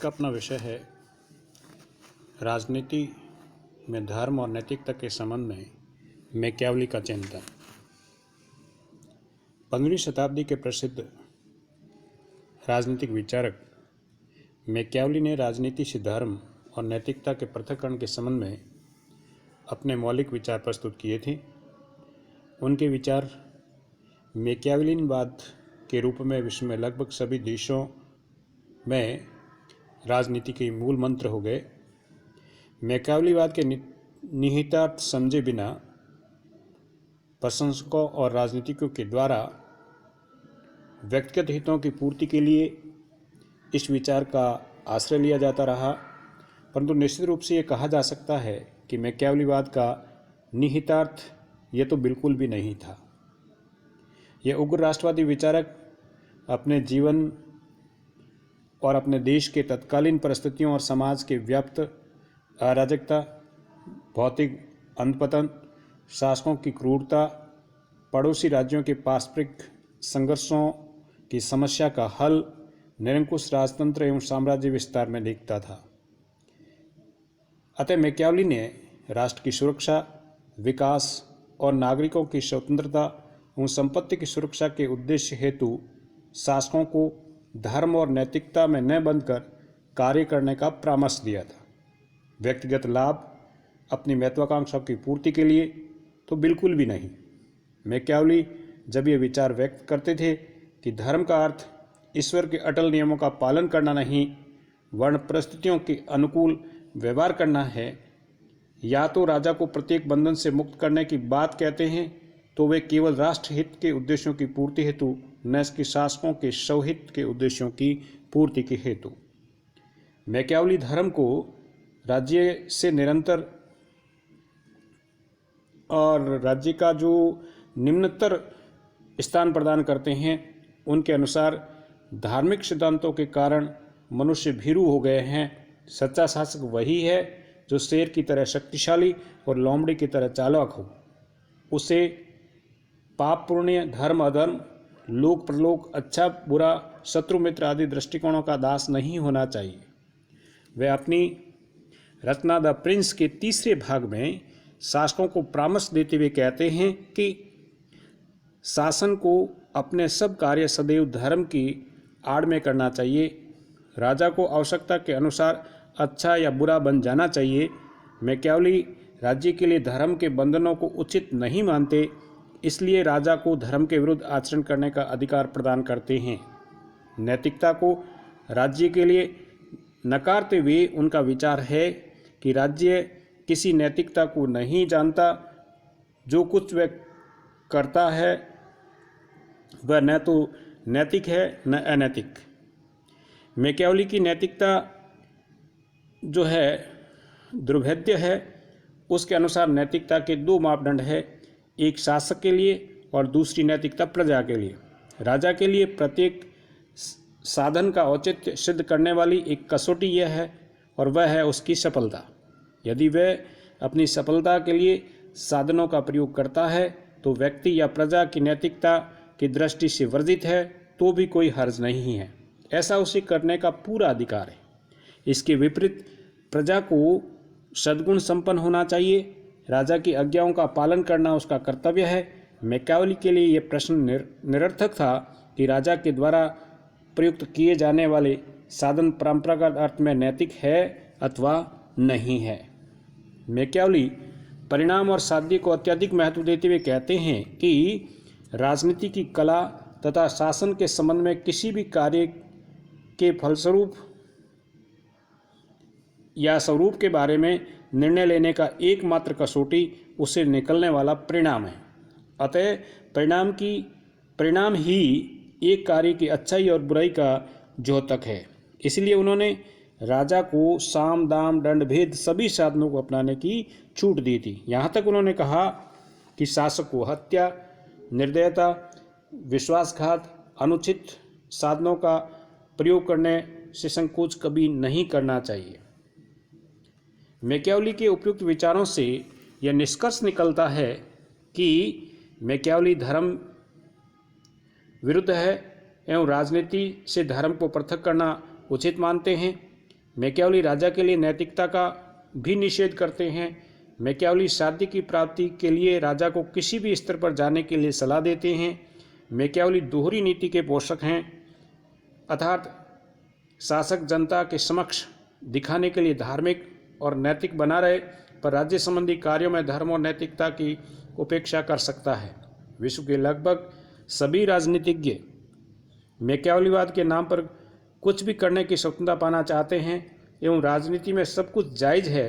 का अपना विषय है राजनीति में धर्म और नैतिकता के संबंध में मैकियावेली का चिंतन। 15वीं शताब्दी के प्रसिद्ध राजनीतिक विचारक मैकियावेली ने राजनीति से धर्म और नैतिकता के पृथक्करण के संबंध में अपने मौलिक विचार प्रस्तुत किए थे। उनके विचार मैकियावेलीवाद के रूप में विश्व में लगभग सभी देशों में राजनीति के मूल मंत्र हो गए। मैकियावेलीवाद के निहितार्थ समझे बिना प्रशंसकों और राजनीतिकों के द्वारा व्यक्तिगत हितों की पूर्ति के लिए इस विचार का आश्रय लिया जाता रहा, परंतु निश्चित रूप से ये कहा जा सकता है कि मैकियावेलीवाद का निहितार्थ ये तो बिल्कुल भी नहीं था। यह उग्र राष्ट्रवादी विचारक अपने जीवन और अपने देश के तत्कालीन परिस्थितियों और समाज के व्याप्त अराजकता, भौतिक अंधपतन, शासकों की क्रूरता, पड़ोसी राज्यों के पारस्परिक संघर्षों की समस्या का हल, निरंकुश राजतंत्र एवं साम्राज्य विस्तार में देखता था। अतः मैकियावेली ने राष्ट्र की सुरक्षा, विकास और नागरिकों की स्वतंत्रता एवं संपत्ति की सुरक्षा के उद्देश्य हेतु शासकों को धर्म और नैतिकता में न बंधकर कार्य करने का परामर्श दिया था। व्यक्तिगत लाभ, अपनी महत्वाकांक्षाओं की पूर्ति के लिए तो बिल्कुल भी नहीं। मैकियावेली जब ये विचार व्यक्त करते थे कि धर्म का अर्थ ईश्वर के अटल नियमों का पालन करना नहीं, वर्ण परिस्थितियों के अनुकूल व्यवहार करना है, या तो राजा को प्रत्येक बंधन से मुक्त करने की बात कहते हैं, तो वे केवल राष्ट्रहित के उद्देश्यों की पूर्ति हेतु, न कि शासकों के स्वहित के उद्देश्यों की पूर्ति के हेतु। मैकियावेली धर्म को राज्य से निरंतर और राज्य का जो निम्नतर स्थान प्रदान करते हैं, उनके अनुसार धार्मिक सिद्धांतों के कारण मनुष्य भीरू हो गए हैं। सच्चा शासक वही है जो शेर की तरह शक्तिशाली और लोमड़ी की तरह चालाक हो। उसे पाप पुण्य, धर्म अधर्म, लोक प्रलोक, अच्छा बुरा, शत्रु मित्र आदि दृष्टिकोणों का दास नहीं होना चाहिए। वे अपनी रचना द प्रिंस के तीसरे भाग में शासकों को परामर्श देते हुए कहते हैं कि शासन को अपने सब कार्य सदैव धर्म की आड़ में करना चाहिए। राजा को आवश्यकता के अनुसार अच्छा या बुरा बन जाना चाहिए। मैकियावेली राज्य के लिए धर्म के बंधनों को उचित नहीं मानते, इसलिए राजा को धर्म के विरुद्ध आचरण करने का अधिकार प्रदान करते हैं। नैतिकता को राज्य के लिए नकारते हुए उनका विचार है कि राज्य किसी नैतिकता को नहीं जानता। जो कुछ वह करता है वह न तो नैतिक है न अनैतिक। मैकियावेली की नैतिकता जो है दुर्भेद्य है। उसके अनुसार नैतिकता के दो मापदंड है, एक शासक के लिए और दूसरी नैतिकता प्रजा के लिए। राजा के लिए प्रत्येक साधन का औचित्य सिद्ध करने वाली एक कसौटी यह है, और वह है उसकी सफलता। यदि वह अपनी सफलता के लिए साधनों का प्रयोग करता है तो व्यक्ति या प्रजा की नैतिकता की दृष्टि से वर्जित है तो भी कोई हर्ज नहीं है, ऐसा उसे करने का पूरा अधिकार है। इसके विपरीत प्रजा को सद्गुण संपन्न होना चाहिए। राजा की आज्ञाओं का पालन करना उसका कर्तव्य है। मैकियावेली के लिए यह प्रश्न निरर्थक था कि राजा के द्वारा प्रयुक्त किए जाने वाले साधन परंपरागत अर्थ में नैतिक है अथवा नहीं है। मैकियावेली परिणाम और साध्य को अत्यधिक महत्व देते हुए कहते हैं कि राजनीति की कला तथा शासन के संबंध में किसी भी कार्य के फलस्वरूप या स्वरूप के बारे में निर्णय लेने का एकमात्र कसौटी उससे निकलने वाला परिणाम है। अतः परिणाम ही एक कार्य की अच्छाई और बुराई का द्योतक है। इसलिए उन्होंने राजा को साम दाम दंड भेद सभी साधनों को अपनाने की छूट दी थी। यहाँ तक उन्होंने कहा कि शासक को हत्या, निर्दयता, विश्वासघात, अनुचित साधनों का प्रयोग करने से संकोच कभी नहीं करना चाहिए। मैकियावेली के उपयुक्त विचारों से यह निष्कर्ष निकलता है कि मैकियावेली धर्म विरुद्ध है एवं राजनीति से धर्म को पृथक करना उचित मानते हैं। मैकियावेली राजा के लिए नैतिकता का भी निषेध करते हैं। मैकियावेली शांति की प्राप्ति के लिए राजा को किसी भी स्तर पर जाने के लिए सलाह देते हैं। मैकियावेली दोहरी नीति के पोषक हैं, अर्थात शासक जनता के समक्ष दिखाने के लिए धार्मिक और नैतिक बना रहे, पर राज्य संबंधी कार्यों में धर्म और नैतिकता की उपेक्षा कर सकता है। विश्व के लगभग सभी राजनीतिज्ञ मैकियावेलीवाद के नाम पर कुछ भी करने की स्वतंत्रता पाना चाहते हैं एवं राजनीति में सब कुछ जायज़ है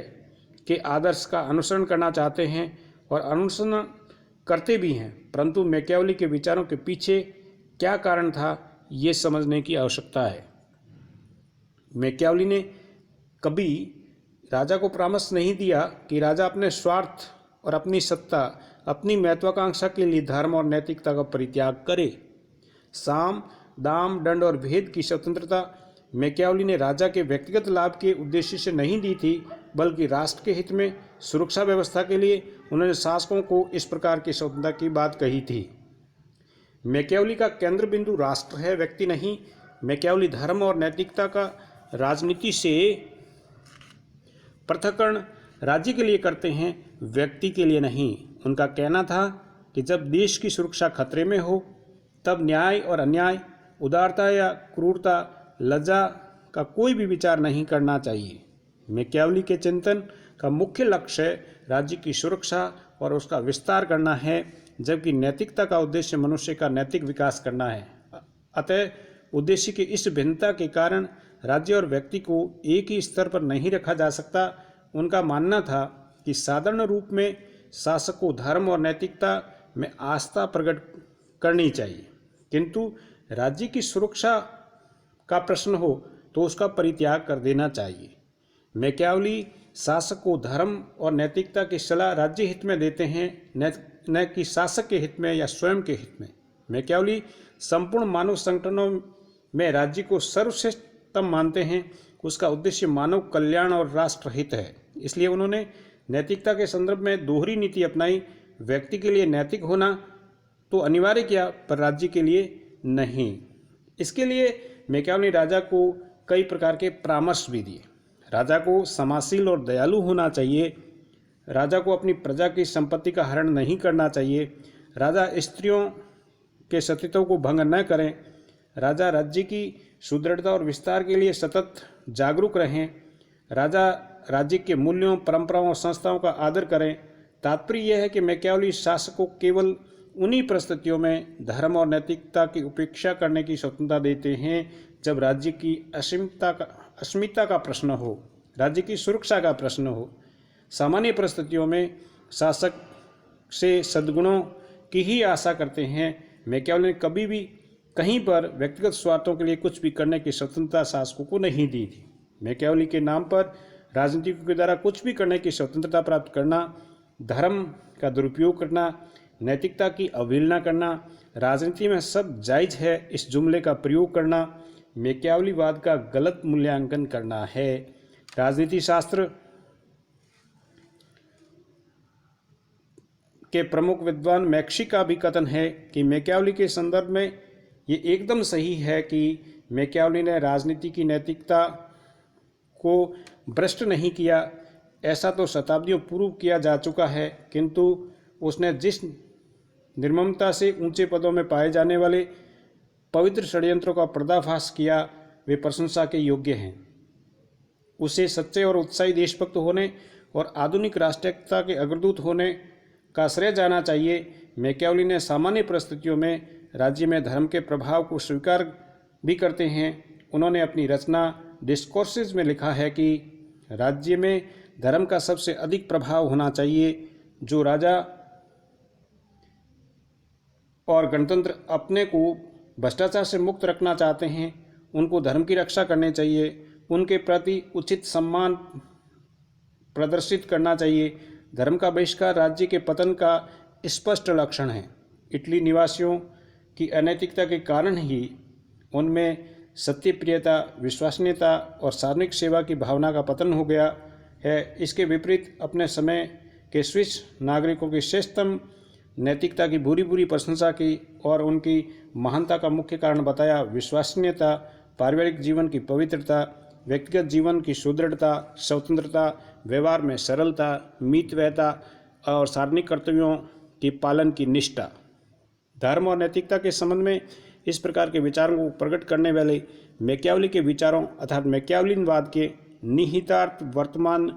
के आदर्श का अनुसरण करना चाहते हैं और अनुसरण करते भी हैं, परंतु मैकियावेली के विचारों के पीछे क्या कारण था ये समझने की आवश्यकता है। मैकियावेली ने कभी राजा को परामर्श नहीं दिया कि राजा अपने स्वार्थ और अपनी सत्ता, अपनी महत्वाकांक्षा के लिए धर्म और नैतिकता का परित्याग करे। साम, दाम, दंड और भेद की स्वतंत्रता मैकियावेली ने राजा के व्यक्तिगत लाभ के उद्देश्य से नहीं दी थी, बल्कि राष्ट्र के हित में सुरक्षा व्यवस्था के लिए उन्होंने शासकों को इस प्रकार की स्वतंत्रता की बात कही थी। मैकियावेली का केंद्र बिंदु राष्ट्र है, व्यक्ति नहीं। मैकियावेली धर्म और नैतिकता का राजनीति से पृथक्करण राज्य के लिए करते हैं, व्यक्ति के लिए नहीं। उनका कहना था कि जब देश की सुरक्षा खतरे में हो तब न्याय और अन्याय, उदारता या क्रूरता, लज्जा का कोई भी विचार नहीं करना चाहिए। मैकियावेली के चिंतन का मुख्य लक्ष्य राज्य की सुरक्षा और उसका विस्तार करना है, जबकि नैतिकता का उद्देश्य मनुष्य का नैतिक विकास करना है। अतः उद्देश्य की इस भिन्नता के कारण राज्य और व्यक्ति को एक ही स्तर पर नहीं रखा जा सकता। उनका मानना था कि साधारण रूप में शासक को धर्म और नैतिकता में आस्था प्रकट करनी चाहिए, किंतु राज्य की सुरक्षा का प्रश्न हो तो उसका परित्याग कर देना चाहिए। मैकियावेली शासक को धर्म और नैतिकता की सलाह राज्य हित में देते हैं, न कि शासक के हित में या स्वयं के हित में। मैकियावेली संपूर्ण मानव संगठनों में राज्य को सर्वश्रेष्ठतम मानते हैं। उसका उद्देश्य मानव कल्याण और राष्ट्रहित है, इसलिए उन्होंने नैतिकता के संदर्भ में दोहरी नीति अपनाई। व्यक्ति के लिए नैतिक होना तो अनिवार्य किया, पर राज्य के लिए नहीं। इसके लिए मैकियावेली राजा को कई प्रकार के परामर्श भी दिए। राजा को समाजशील और दयालु होना चाहिए। राजा को अपनी प्रजा की संपत्ति का हरण नहीं करना चाहिए। राजा स्त्रियों के सतीत्व को भंग न करें। राजा राज्य की सुदृढ़ता और विस्तार के लिए सतत जागरूक रहें। राजा राज्य के मूल्यों, परंपराओं और संस्थाओं का आदर करें। तात्पर्य यह है कि मैकियावेली शासक को केवल उन्हीं परिस्थितियों में धर्म और नैतिकता की उपेक्षा करने की स्वतंत्रता देते हैं जब राज्य की अस्मिता का प्रश्न हो, राज्य की सुरक्षा का प्रश्न हो। सामान्य परिस्थितियों में शासक से सद्गुणों की ही आशा करते हैं। मैकियावेली ने कभी भी कहीं पर व्यक्तिगत स्वार्थों के लिए कुछ भी करने की स्वतंत्रता शासकों को नहीं दी थी। मैकियावेली के नाम पर राजनीतिकों के द्वारा कुछ भी करने की स्वतंत्रता प्राप्त करना, धर्म का दुरुपयोग करना, नैतिकता की अवहेलना करना, राजनीति में सब जायज़ है इस जुमले का प्रयोग करना मैकियावेलीवाद का गलत मूल्यांकन करना है। राजनीति शास्त्र के प्रमुख विद्वान मैक्सी का भी कथन है कि मैकियावेली के संदर्भ में ये एकदम सही है कि मैकियावेली ने राजनीति की नैतिकता को भ्रष्ट नहीं किया। ऐसा तो शताब्दियों पूर्व किया जा चुका है, किंतु उसने जिस निर्ममता से ऊंचे पदों में पाए जाने वाले पवित्र षड्यंत्रों का पर्दाफाश किया, वे प्रशंसा के योग्य हैं। उसे सच्चे और उत्साही देशभक्त होने और आधुनिक राष्ट्रीयता के अग्रदूत होने का श्रेय जाना चाहिए। मैकियावेली ने सामान्य परिस्थितियों में राज्य में धर्म के प्रभाव को स्वीकार भी करते हैं। उन्होंने अपनी रचना डिस्कोर्सेज में लिखा है कि राज्य में धर्म का सबसे अधिक प्रभाव होना चाहिए। जो राजा और गणतंत्र अपने को भ्रष्टाचार से मुक्त रखना चाहते हैं, उनको धर्म की रक्षा करनी चाहिए, उनके प्रति उचित सम्मान प्रदर्शित करना चाहिए। धर्म का बहिष्कार राज्य के पतन का स्पष्ट लक्षण है। इटली निवासियों की अनैतिकता के कारण ही उनमें सत्यप्रियता, विश्वसनीयता और सार्वजनिक सेवा की भावना का पतन हो गया है। इसके विपरीत अपने समय के स्विस नागरिकों की श्रेष्ठतम नैतिकता की बुरी बुरी प्रशंसा की और उनकी महानता का मुख्य कारण बताया। विश्वसनीयता, पारिवारिक जीवन की पवित्रता, व्यक्तिगत जीवन की सुदृढ़ता, स्वतंत्रता, व्यवहार में सरलता, मितव्ययता और सार्वजनिक कर्तव्यों के पालन की निष्ठा। धर्म और नैतिकता के संबंध में इस प्रकार के विचारों को प्रकट करने वाले मैकियावली के विचारों अर्थात मैकियावलीवाद के निहितार्थ वर्तमान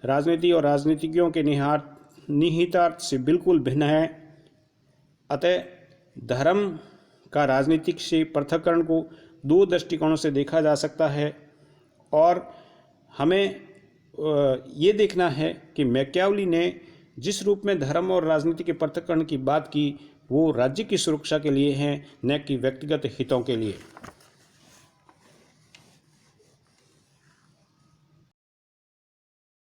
राजनीति और राजनीतिज्ञों के निहितार्थ से बिल्कुल भिन्न है। अतः धर्म का राजनीतिक से पृथक्करण को दो दृष्टिकोणों से देखा जा सकता है और हमें ये देखना है कि मैकियावली ने जिस रूप में धर्म और राजनीति के पृथक्करण की बात की वो राज्य की सुरक्षा के लिए है, न कि व्यक्तिगत हितों के लिए।